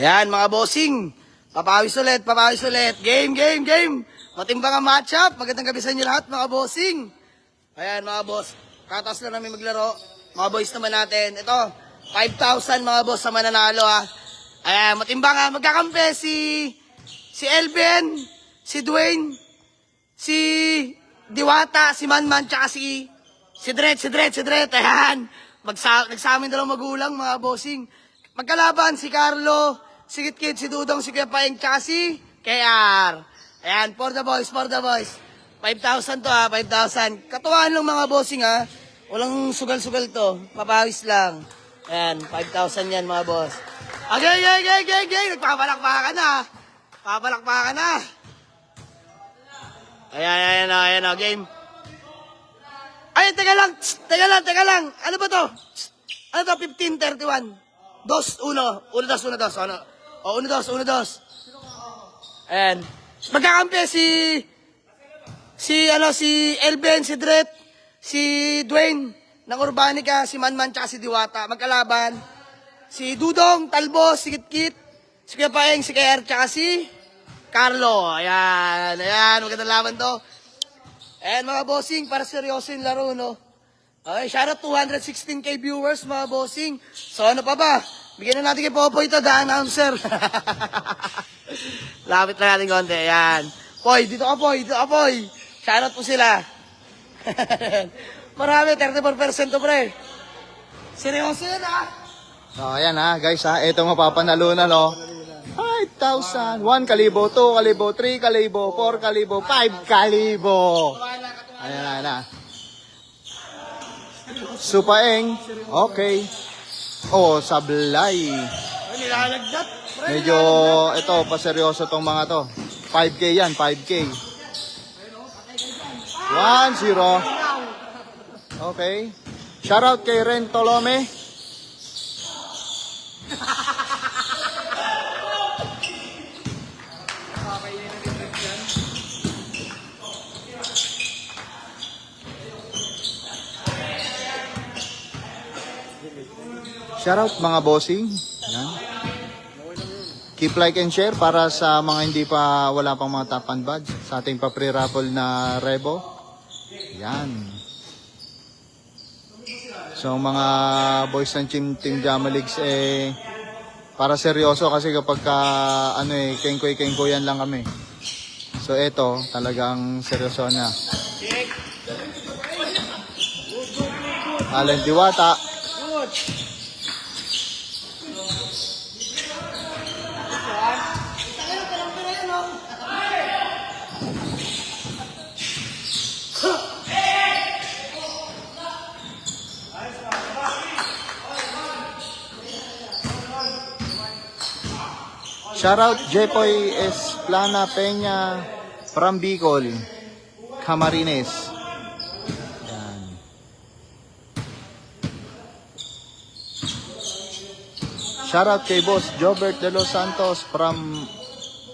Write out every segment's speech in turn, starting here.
Ayan, mga bossing. Papawis ulit, papawis ulit. Game, game, game. Matimbang ang matchup. Magandang gabi sa inyo lahat, mga bossing. Ayan, mga boss. Katas na namin maglaro. Mga boys naman natin. Ito, 5,000 mga boss sa mananalo, ha. Ayan, matimbang ha. Magkakampi si Elben, si Dwayne, si Diwata, si Manman, tsaka si Dret. Ayan. Nagsamin dalawang magulang, mga bossing. Magkalaban si Carlo, si Kitkit, si Dudong, si Kuya Paeng, tsaka si KR. Ayan, for the boys. 5,000 to ha, 5,000. Katuwaan lang mga bossing ha. Walang sugal-sugal to. Papawis lang. Ayan, 5,000 yan mga boss. Okay. Nagpapalakpakan na. Papalakpakan na. Ayan o, game. Ay, teka lang. Ano ba to? Ano to, 15-31? 2-1. 1-2. Ano? O, 1-2. Ayan. Magkakampi si Elben, si Dret, si Dwayne ng Urbanica, si Manman, tsaka si Diwata. Magkalaban si Dudong, Talbos, si Kitkit, si Kuya Paeng, si KR, tsaka si Carlo. Ayan, magandang laban to. Ayan mga bossing, para seryoso yung laro, no? Okay, shoutout 216k viewers, mga bossing. So ano pa ba? Bigyan na natin kay Popoy ito, the announcer. Lapit na natin konti, ayan. Poy, dito ka Poy. Shoutout po sila. Marami, 34% to pre. Seryoso yan ha? So, ayan ha, guys ha. Ito mapapanalunan, no? 5,000. 1 kalibo, 2 kalibo, 3 kalibo, 4 kalibo, 5 kalibo. Ayan na. Supaeng. Okay. Oh, sablay. Nilalagdat. Medyo, ito, paseryoso tong mga to. 5K yan, 5K. 1-0. Okay. Shoutout kay Ren Tolome. Shoutout mga bossing. Yan. Keep like and share para sa mga hindi pa, wala pang mga top and badge sa ating pa pre-raffle na Rebo. Yan. So mga boys ng Team Jamaligs para seryoso kasi kapag kengkoy-kengkoyan lang kami. So eto talagang seryoso na. Alan Diwata. Shoutout Jepoy Esplana Peña from Bicol, Camarines. Yan. Shoutout kay Boss Jobert de los Santos from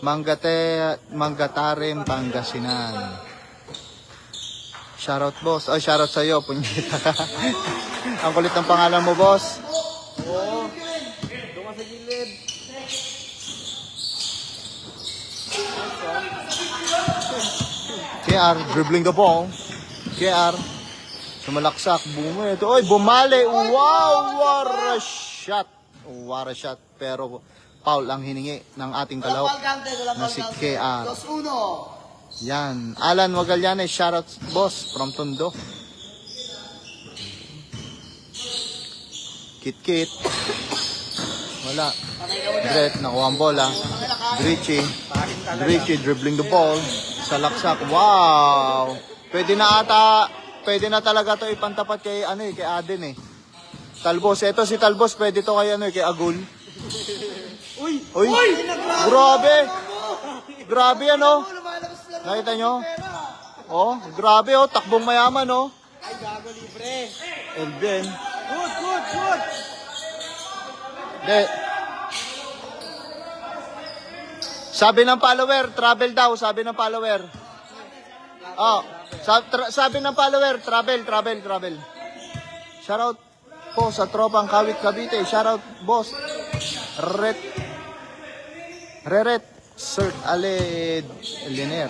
Mangatarem, Pangasinan. Shoutout boss. Ay, shoutout sa iyo, punyeta. Ang kulit ng pangalan mo, boss. Oo. Doon sa gilid. KR dribbling the ball. KR sumalaksak, bunga ito. Oy, bumali. Wow, what a shot. Pero foul ang hiningi ng ating kalahok na si KR. 2-1. Yan. Alan Magallanes, shoutout boss from Tondo. Kitkit. Wala. Dret, nakuha ang bola. Drichi dribbling the ball. Salaksak. Wow. Pwede na talaga to ipantapat kay Aden eh. Talbos, ito si Talbos, pwede to kay kay Agul. Uy. Grabe ano? Nakita nyo? Oh, grabe oh, takbong mayaman oh. Ay, gago libre. Elben. Good. De. Sabi ng follower, travel daw, sabi ng follower. Oh, sabi ng follower, travel. Shoutout po sa tropang Kawit Cavite. Shoutout boss. Reret, Sir Ale Liner.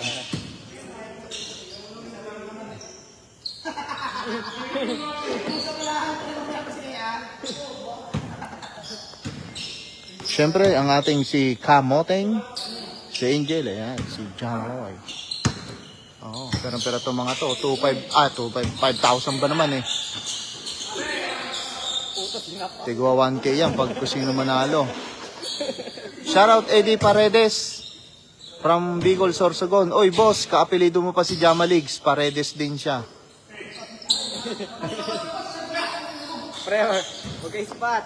Siyempre, ang ating si Kamoteng, si Angel, ayan, si John Roy. Oo, pero itong mga to, 5,000 ba naman eh. Tigwa 1K yan pag kung sino manalo. Shoutout Eddie Paredes from Bicol, Sorsogon. Oy boss, kaapelido mo pa si Jamaligs, Paredes din siya. Pre, huwag kayo spot.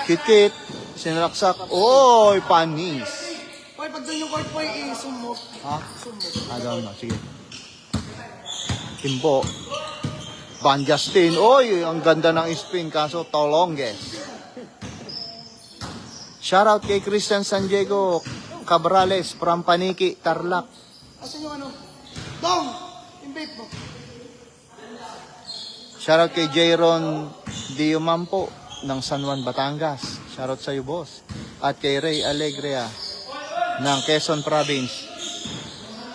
Kit-kit, sinalaksak. Oy, panis. Hoy, pag doon yung court po, i-zoom mo. Ha? Zoom mo. Down na, sige. Kimbo. Van Justin. Oy, ang ganda ng spin kaso Tolonges. Shoutout kay Christian San Diego Cabrales from Paniki, Tarlac. Asan yung ano? Dong! Yung vape mo. Shoutout kay Jayron Diomampo ng San Juan, Batangas. Shoutout sa iyo, boss. At kay Ray Alegria ng Quezon Province.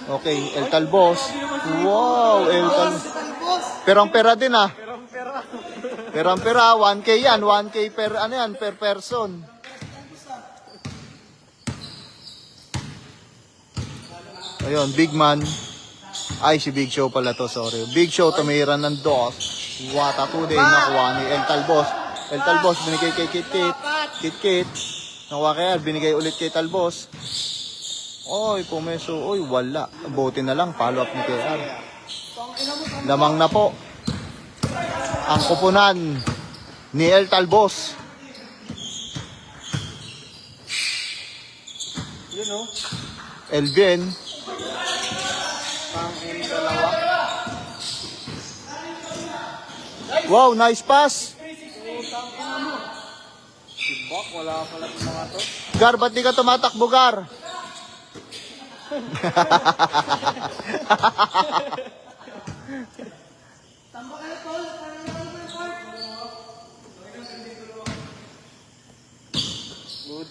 Okay, El Talbos. Wow, El Talbos. Boss! Perang-pera din ah. Perang-pera, 1K yan. 1K per, ano yan, per person. Ayun, Big Man. Ay, si Big Show pala to, sorry. Big Show, tumira ng dos. Wata today, nakuha ni El Talbos. El Talbos, binigay kay Kit-Kit. Kit-Kit. Nakuha kay Al, binigay ulit kay Talbos. Oy, pumeso. Oy, wala. Buti na lang, follow up ni KR. Lamang na po ang kupunan ni El Talbos. Yun o. Elvin. Pang M2. Wow, nice pass. Sibak, wala pala yung mga to. Gar, ba't di ka tumatakbo, Gar?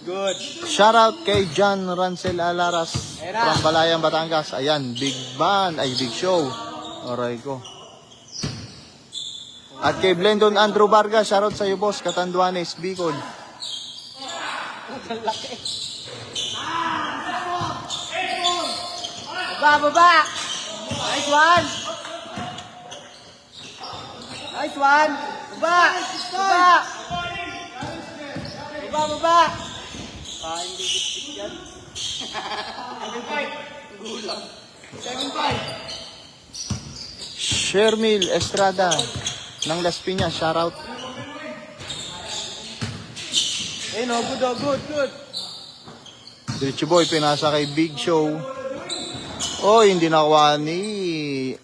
Good. Shoutout kay John Rancel Alaras from Balayan, Batangas. Ayan, Big Band, ay Big Show. Aray ko. At kay Blendon Andrew Vargas, shoutout sa iyo, boss, Catanduanes, Bicol. Baba! Nice one! Nice one! Baba! Baba! Baba! Hindi big yan. 7-5. Shermil Estrada ng Las Piñas, shoutout. Eh no, good. Richie Boy, pinasa kay Big Show. Oh, hindi nakuha ni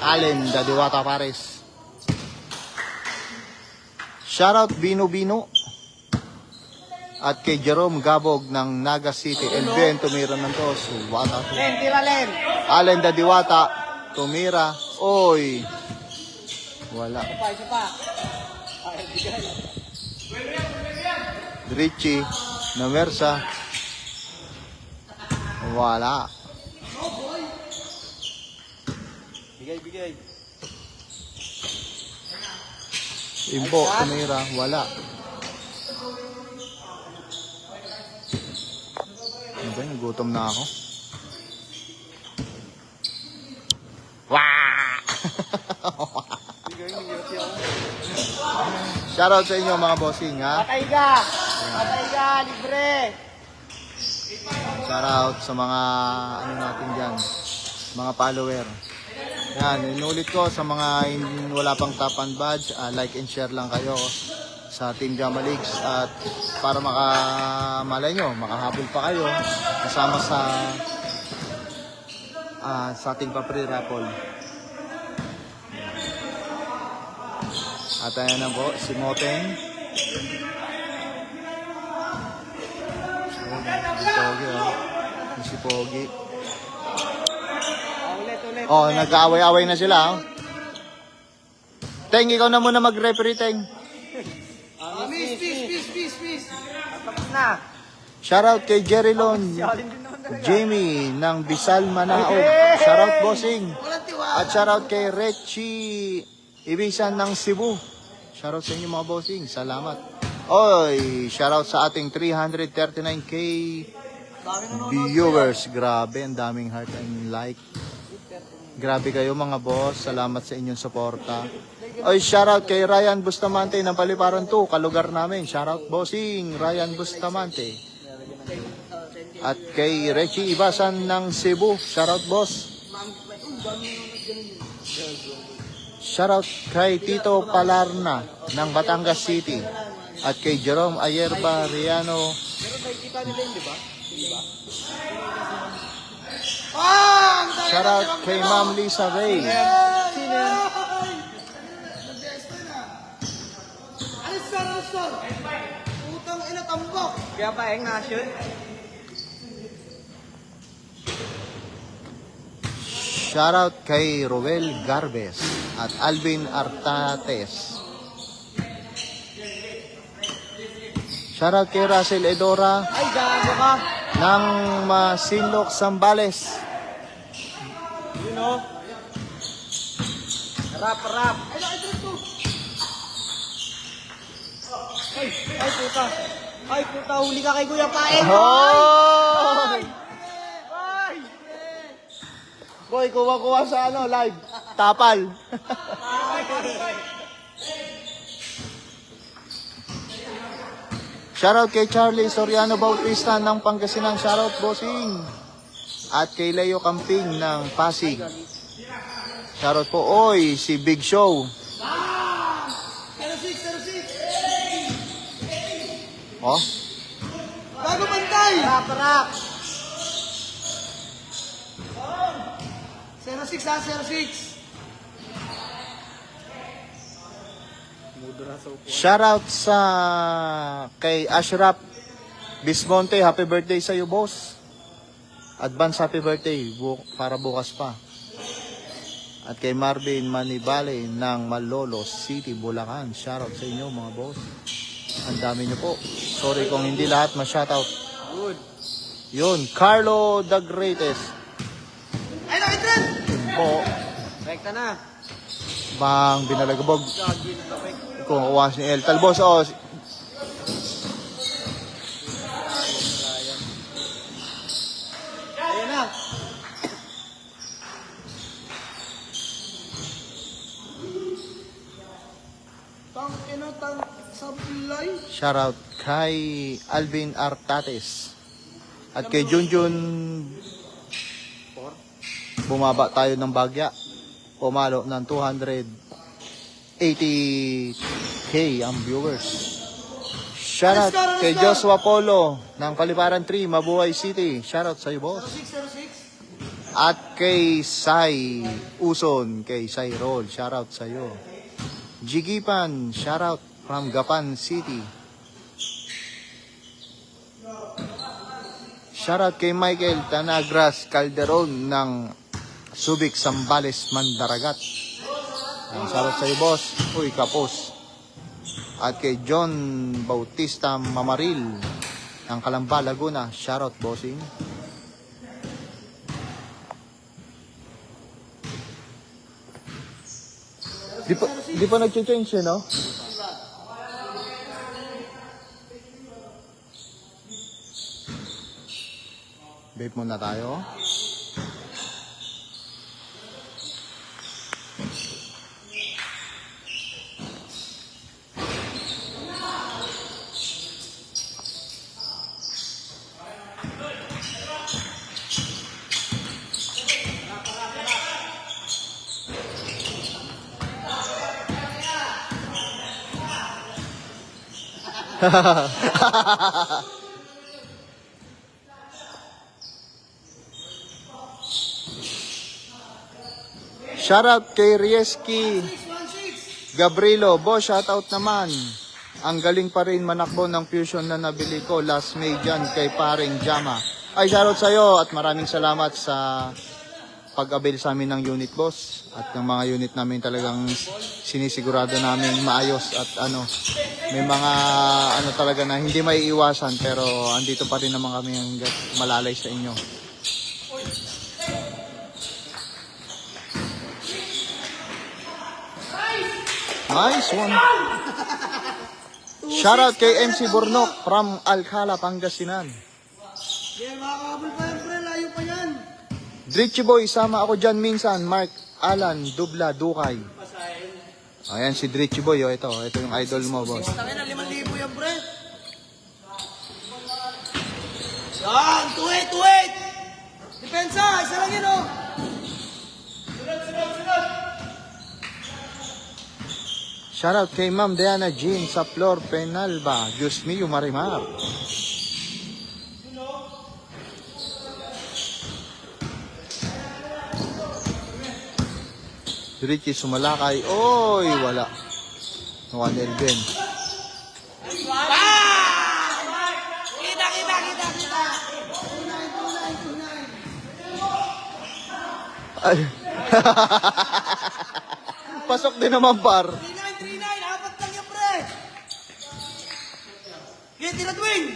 Allen Dadiwata Pares. Shoutout Bino Bino. At kay Jerome Gabog ng Naga City. Elvin, tumira ng tos. Wata to. Len, tira Len. Allen Dadiwata, tumira. Oy. Wala. Isa pa. Ay, bigay. Richie, Namersa. Wala. Bigay. Impo, tumira. Wala. Ano ba yun? Gutom na ako. Wah! Shoutout sa inyo mga bossing, ha? Patay ka, libre. Shoutout sa mga ano natin dyan, mga follower. Yan, inulit ko sa mga wala pang top and badge, like and share lang kayo sa Team Jamaligs at para malay nyo, makahabol pa kayo kasama sa ating pa-free raffle. At ayan na po, si Moteng. Pogi, oh. Si Pogi. Ulit. Oh, nag-aaway-aaway na sila, oh. Teng, ikaw na muna mag-referee, Teng. Miss. Tapos na. Shoutout kay Jerilon Jamie ng Bisal Manaog. Shoutout bossing. Walang tiwala. At shoutout kay Rechi Ibisan ng Cebu. Shoutout sa inyo mga bossing. Salamat. Oy, shoutout sa ating 339k viewers. Grabe, ang daming heart and like. Grabe kayo mga boss. Salamat sa inyong suporta. Oy, shoutout kay Ryan Bustamante ng Paliparan 2, kalugar namin. Shoutout bossing, Ryan Bustamante. At kay Rechi Ibasan ng Cebu. Shoutout boss. Shoutout kay Tito Palarna ng Batangas City. At kay Jerome Ayerba Riano. Shoutout kay Ma'am Lisa Ray. Alis ka. Utang ina tambok. Kaya pa, na-shoot. Shoutout kay Roel Garbes at Alvin Artates. Shoutout kay Russell Edora Ay, gago ka. ng Masinloc, Zambales. You know? Rap. Ay, puta. Ay, puta, huli ka kay Kuya Paeng. Oh! Ay! Boy, kuha sa live. Tapal. Shoutout kay Charlie Soriano Bautista ng Pangasinan. Shoutout bossing. At kay Leo Camping ng Pasig. Shoutout po. Oy, si Big Show. 06. Oh, Bago pantay. Rap. 06 ha, 06. shoutout sa kay Ashraf Bismonte. Happy birthday sa iyo, boss. Advance happy birthday para bukas pa. At kay Marvin Manibale ng Malolos City, Bulacan. Shoutout sa inyo mga boss. Ang dami nyo po. Sorry kung hindi lahat ma-shoutout. Good. Yun, Carlo the Greatest. Ay, nakitran. Po, Rekta na. bang binalagabog. Gagi na tapay. Kung uwas ni El Talbos. Oh, Ayan na. Tang sablay. shoutout kay Alvin Artates. At kay Junjun. Bumaba tayo ng bagya. Pumalo ng 280k ang viewers. Shoutout kay Joshua Polo ng Paliparan 3, Mabuhay City. Shoutout sa iyo, boss. 06. At kay Sai Uson, kay Sai Roll. Shoutout sa iyo. Jigipan, shoutout from Gapan City. Shoutout kay Michael Tanagras Calderon ng Subic, Zambales, Mandaragat. Shoutout sa iyo, boss. Uy, kapos. At kay John Bautista Mamaril ng Calamba, Laguna. Shoutout, bossing. Di pa nag-change eh, no? Vape muna tayo. Shoutout kay Rieski Gabrilo. Boss, shoutout naman. Ang galing pa rin manakbo ng Fusion na nabili ko last May dyan kay paring Jama. Ay, shoutout sa'yo at maraming salamat sa pag-avail sa amin ng unit, boss. At ng mga unit namin talagang sinisigurado namin maayos at may mga talaga na hindi maiiwasan, pero andito pa rin naman kami hanggang malalay sa inyo. Nice one. Shoutout kay MC Bornok from Alcala, Pangasinan. Yeah, makakabol pa yan, pre. Layo pa yan. Dritchy Boy, sama ako dyan minsan. Mark, Alan, Dubla, Dukay. Ayan si Dritchy Boy, ito yung idol mo, boss. Tangin na, 5,000 yan, pre. Yan, 2-8. Depensa, isa lang yun, oh. Shoutout kay Ma'am Diana Jean sa Flor Penalba. Diyos mio, Marimar. Ricky Sumalakay. Oy, wala. Juan Elben. Kita. Ay. Pasok din naman, par. 39, apat lang yan, pre. Okay, tinatwing.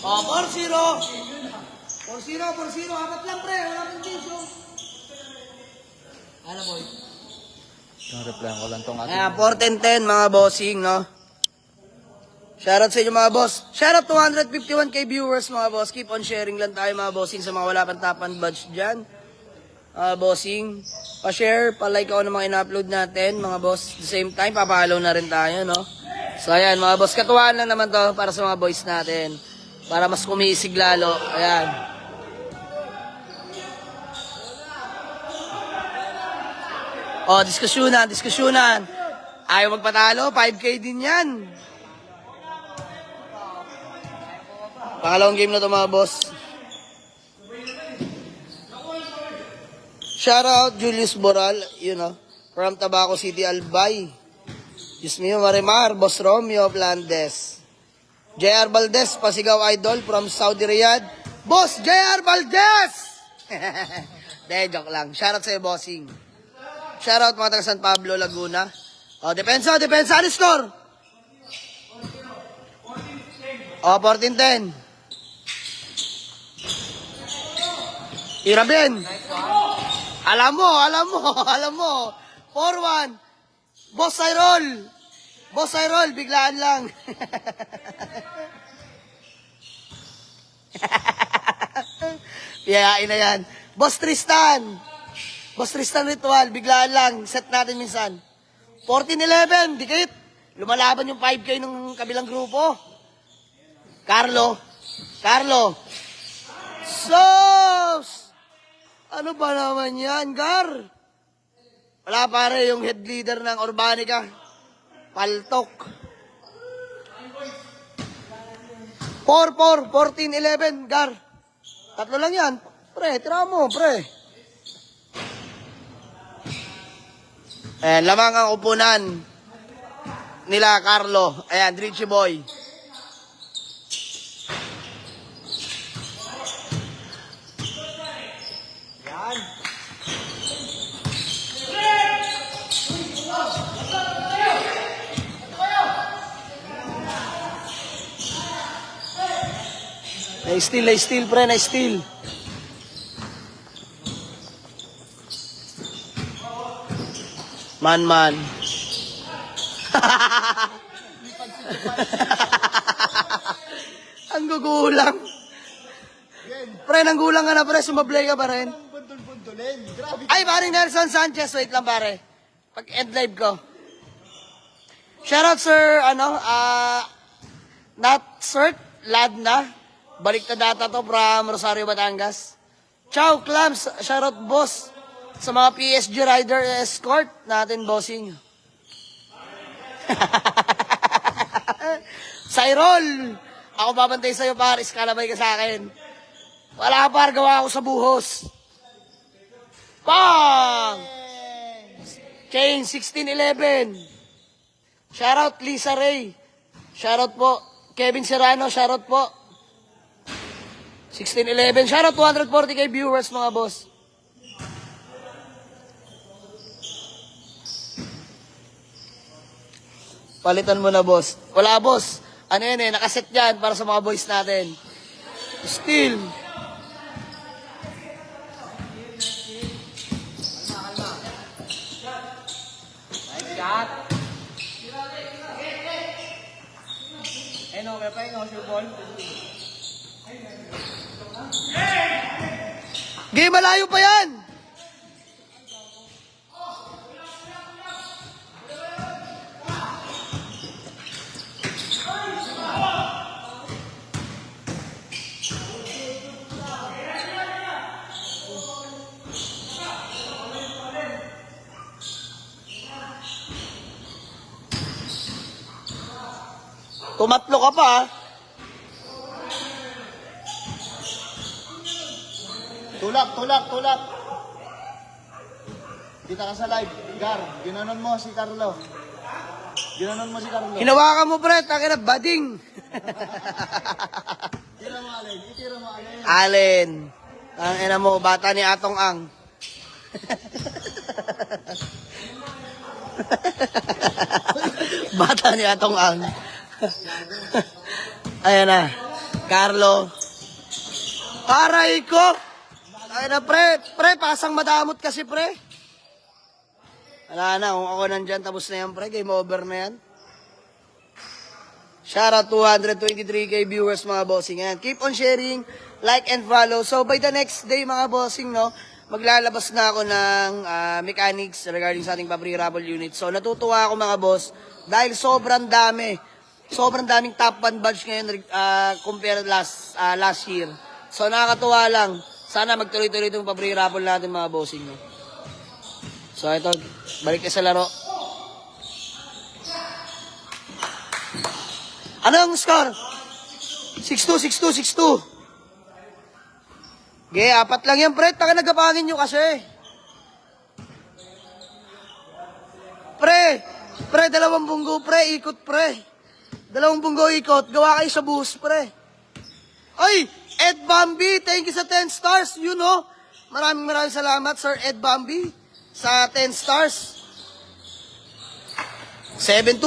Oh, 4-0. 4-0, apat lang, pre. Wala pang piso. Ano, boy? Reply ko lang tong ating. Ayan, 14-10 mga bossing, no? Shoutout sa inyo mga boss. Shoutout 251k viewers mga boss. Keep on sharing lang tayo mga bossing sa mga wala pang tapan badge dyan. Bossing, pa-share, pa-like ako ng mga ina-upload natin mga boss. At the same time, papalaw na rin tayo, no? So ayan mga boss, katuwaan lang naman to para sa mga boys natin. Para mas kumisig lalo. Ayan. Oh, diskusyonan. Ayaw magpatalo, 5K din yan. Pangalawang game na to mga boss. Shoutout Julius Boral, from Tabaco City, Albay. Diyos mio, Marimar, Boss Romeo Flandes. JR Valdez, Pasigaw Idol from Saudi Riyadh. Boss, JR Valdez! De, joke lang. Shoutout sa'yo, bossing. Shoutout mga taga San Pablo, Laguna. Oh, depensa, ano score? Oh, 14-10. Irabin. Alam mo. 4-1. Boss Cyril, biglaan lang. Piyain na yan. Boss Tristan Ritual, biglaan lang. Set natin minsan. 14-11, dikit. Lumalaban yung 5K ng kabilang grupo. Carlo. Sos! Ano ba naman yan, Gar? Wala pare yung head leader ng Urbanica. Paltok. 14-11, Gar. Tatlo lang yan. Pre, tira mo, pre. Lamang ang upunan nila, Carlo. Ayan, Dritchy Boy. Yan. Na-steal, pre, na-steal. Man. Ang gugulang. Pre, nanggulang ka na, pre. Sumablay ka pa rin. Ay, pare Nelson Sanchez. Wait lang, pare. Pag-end live ko. Shoutout, sir, not cert, Ladna. Balik na data to from Rosario, Batangas. Ciao, Clams. Shoutout, boss. Sa mga PSG rider escort natin, bossing. Cyril, ako babantay sa'yo, Paris. Kalabay ka sa akin. Wala par, gawa ako sa buhos. Pang! Chain 1611. Shoutout Lisa Ray. Shoutout po. Kevin Serrano, shoutout po. 1611. Shoutout 240k viewers mga boss. Palitan mo na boss. Wala boss. Ano yan nakaset yan para sa mga boys natin. Still. Shot. No, kaya pa yung sure ball. Game, malayo pa yan. Tumatlo ka pa, ah. Tulak. Kita ka sa live. Gar, ginanon mo si Carlo. Hinawakan mo, pre. Taka na, bading. Itira mo, Allen. Allen. Ang ina mo, bata ni Atong Ang. Bata ni Atong Ang. Ayan na. Carlo. Aray ko. Ay na, pre, pasang madamot kasi, pre. Wala na, kung ako nandyan, tapos na yan, pre. Game over na yan. Shoutout 223k viewers, mga bossing. Ayan. Keep on sharing, like, and follow. So, by the next day, mga bossing, no, maglalabas na ako ng mechanics regarding sa ating Fabri Raffle unit. So, natutuwa ako, mga boss, dahil sobrang dami. Sobrang daming top 1 badge ngayon compared last year. So, nakakatuwa lang. Sana magtuloy-tuloy itong Fabri Raffle natin, mga bossing. No? So, ito, balik na sa laro. Ano ang score? 6-2. Okay, 4 lang yan, pre. Taka nagapangin nyo kasi. Pre, 2 bunggo, pre. Ikot, pre. 2 bunggo, ikot. Gawa kayo sa bus, pre. Ay, Ed Bambi, thank you sa 10 stars. You know, maraming salamat, Sir Ed Bambi, sa 10 stars. 7-2.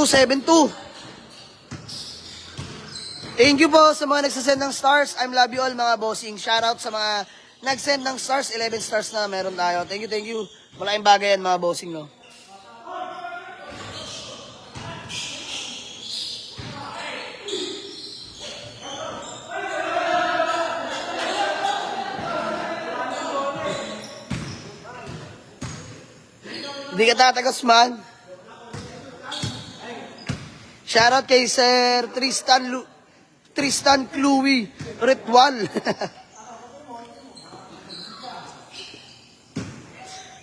Thank you po sa mga nagsasend ng stars. I love you all, mga bossing. Shoutout sa mga nagsend ng stars. 11 stars na meron tayo. Thank you. Malaking bagay yan, mga bossing, no? Hindi ka tatagos, man. Shoutout kay Sir Tristan Cluey Ritual.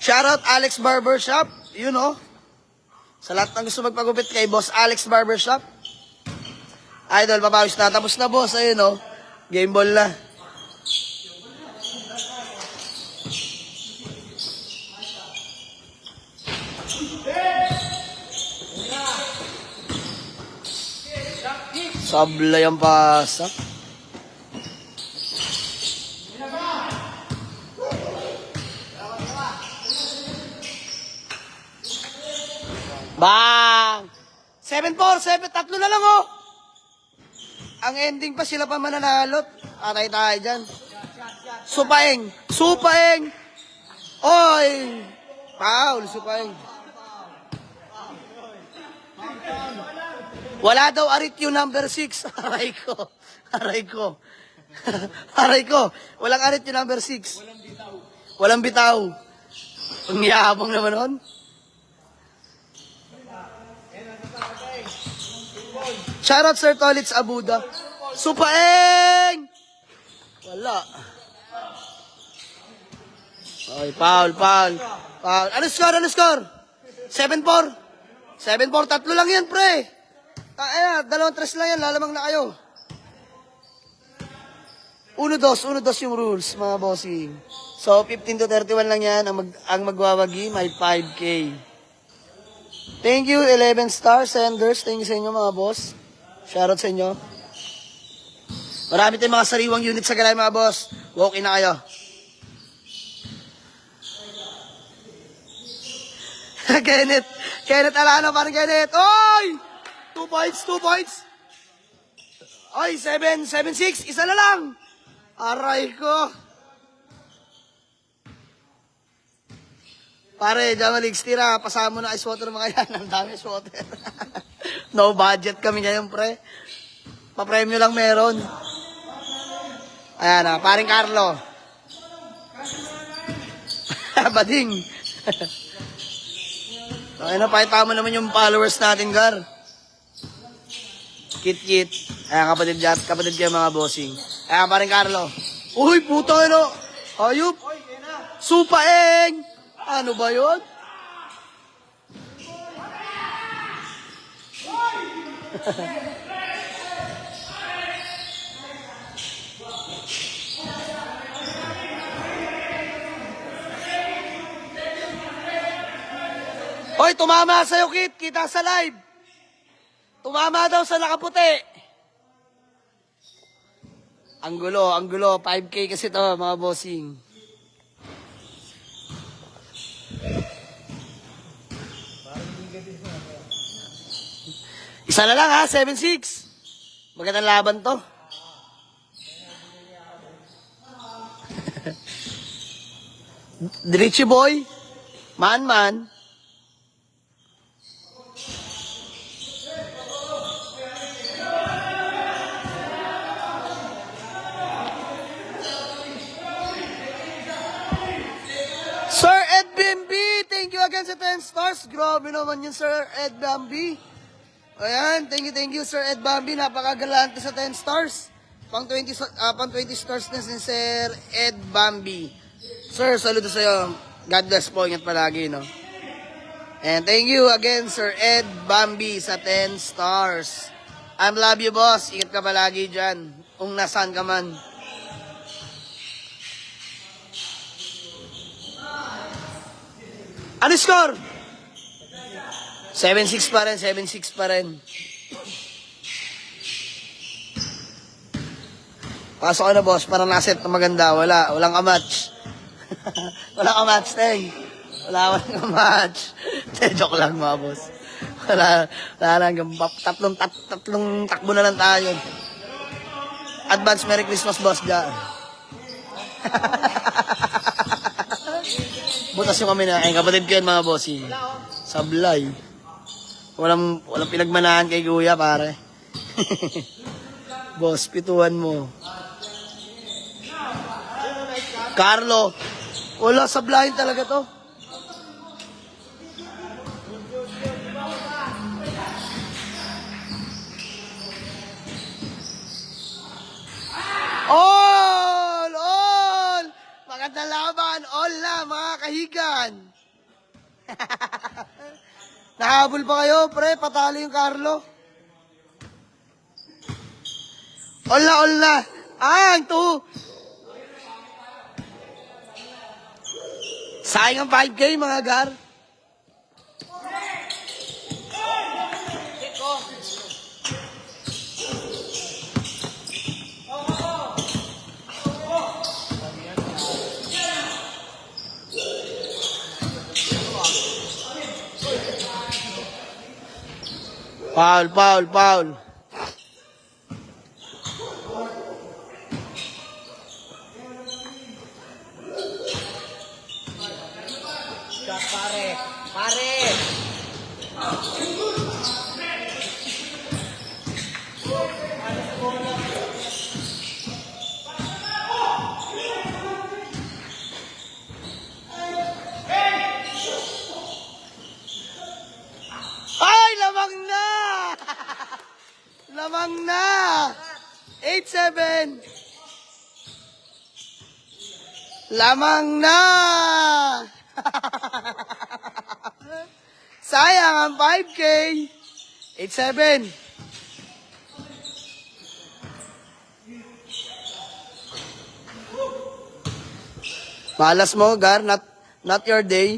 Shoutout Alex Barbershop. You know. Sa lahat ng gusto magpagupit kay Boss Alex Barbershop. Idol, papawis na. Tapos na, boss. Ayun, no. Game ball na. Sablay ang pasa. Bang! 7-4, 3 na lang, oh. Ang ending pa sila pa mananalot. Atay tayo dyan. Supaeng. Oy! Paul, Supaeng. Wala daw arit yung number 6. Aray ko. Walang arit yung number 6. Walang bitaw. Ang yabang naman nun. Shoutout Sir Tolits Abuda. Supaeng! Wala. Ay, Paul. Ano score? 7-4. 7-4, 3 lang yan, pre. Ayan, 2-3 lang yan, lalamang na kayo. 1-2 yung rules, mga bossing. So, 15 to 31 lang yan. Ang magwawagi, may 5K. Thank you, 11 star senders. Thank you sa inyo, mga boss. Shoutout sa inyo. Marami tayong mga sariwang unit sa galay, mga boss. Walk in na kayo. Kenneth Alano, parang Kenneth. Oy! 2 points. Oy, 7-6. Isa na lang. Aray ko. Pare, Jamalix, tira. Pasama mo na ice water mga yan. Ang dami ice water. No budget kami ngayon, pre. Pa-premyo lang meron. Ayan na, paring Carlo. Bading. Okay na, pakita mo naman yung followers natin, Gar. Kit. Ayan, kapatid kayo mga bossing. Ayan, paring Carlo. Uy, puto, ano? Ayup. Supaeng. Ano ba yun? Hoy, tumama sa'yo, Kit. Kita sa live. Tumama daw sa nakaputi. Ang gulo. 5K kasi to, mga bossing. Isa na lang ha, 7-6. Magandang laban to. Richie boy. Man. Sir Ed Bambi, thank you again sa 10 stars. Grabe naman yun, Sir Ed Bambi. Ayan, thank you, Sir Ed Bambi. Napakagalante sa 10 stars. Pang 20 stars na si Sir Ed Bambi. Sir, saludo sa'yo. God bless po, ingat palagi, no? And thank you again, Sir Ed Bambi sa 10 stars. I love you, boss. Ingat ka palagi dyan. Kung nasaan ka man. Ano score? 7-6 pa rin. Pasok ka na, boss. Parang naset na maganda. Walang kamatch. Walang kamatch, Teng. Walang kamatch. Joke lang, mga boss. Wala lang. Tatlong takbo na lang tayo. Advance Merry Christmas, boss, dyan. Butas yung kami na. Ay, kapatid ko yan, mga bossy. Sablay. Walang pinagmanahan kay Kuya, pare. Boss, pituan mo. Carlo. Wala, sablahin talaga to. All! Magandang laban. All na, mga kahigan. Nahabol pa kayo, pre. Patalo yung Carlo. All na. Ang 2. Sayang ang 5K, mga Gar. Foul. Pare. Ay, lamang na. 8-7. Lamang na. Sayang ang 5K. 8-7. Malas mo, Gar. Not your day.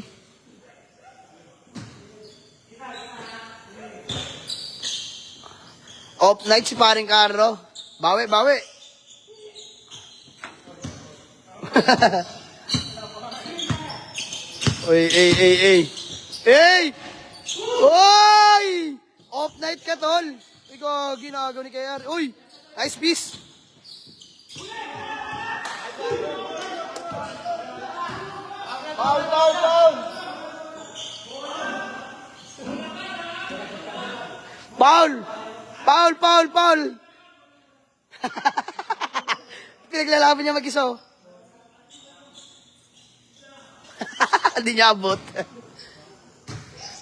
Off night si paring Carlo. Bawi, bawi. Uy, ey. Uy! Off night ka, tol. Ikaw, ginagawa ni KR. Uy! Nice piece. Foul! Pinaglalaban niya mag-iso. Hindi niya abot.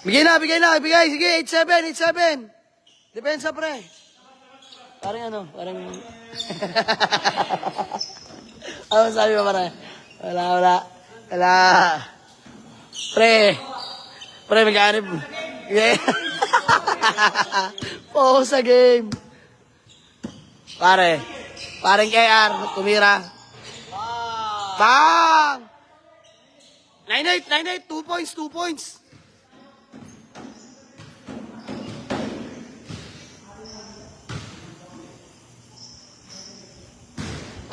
Bigay na. Sige, 8-7. Depensa, pre. Parang parang... Ano sabi mo, pare? Wala. Pre, mag-aanip. Yeah. Oo, sa game. Parang KR, tumira. Bang! 9-8, 2 points.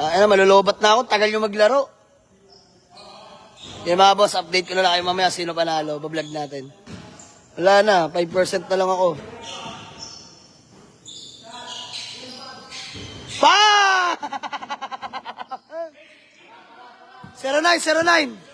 Malulubat na ako, tagal nyo maglaro. Kaya mga boss, update ko na lang kayo mamaya sino panalo, bablog natin. Wala na, 5% na lang ako. Pa! 09.